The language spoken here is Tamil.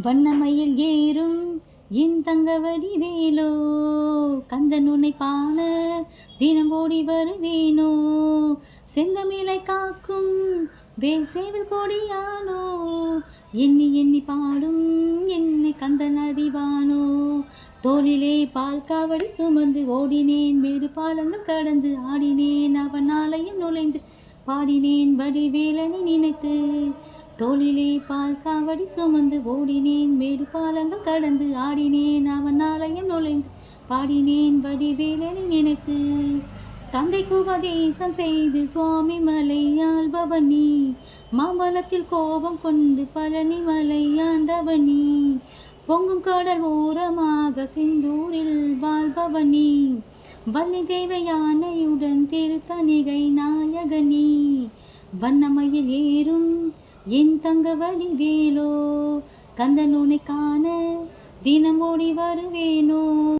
வண்ணமயில் ஏறும் என் தங்கவடி வேலோ, கந்தன் உன்னை பாட தினம் ஓடி வருவேனோ, செந்தமிழை காக்கும் வேல் சேவல் கொடியானோ, எண்ணி எண்ணி பாடும் என்னை கந்தன் அறிவானோ, தோளிலே பால் காவடி சுமந்து ஓடினேன், மேடு பாலங்கள் கடந்து ஆடினேன், அவன் ஆலயம் நுழைந்து பாடினேன் வடிவேலனை நினைத்து, தோளிலே பால் காவடி சுமந்து ஓடினேன், மேடு பாலங்கள் கடந்து ஆடினேன், அவன் ஆலயம் நுழைந்து பாடினேன் வடிவேலனை நினைத்து, தந்தைக்கு உபதேசம் செய்து சுவாமி மலை ஆள்பவனி, மாம்பழத்தில் கோபம் கொண்டு பழனி மலை ஆண்டவனி, பொங்கும் கடல் ஓரமாக செந்தூரில் வாழ்பவனி, வள்ளி தேவ யானையுடன் திருத்தணிகை நாயகனி, வண்ணமயில் ஏறும் என் தங்கவடி வேலோ, கந்தன் உன்னை காண தினம் ஓடி வருவேனோ.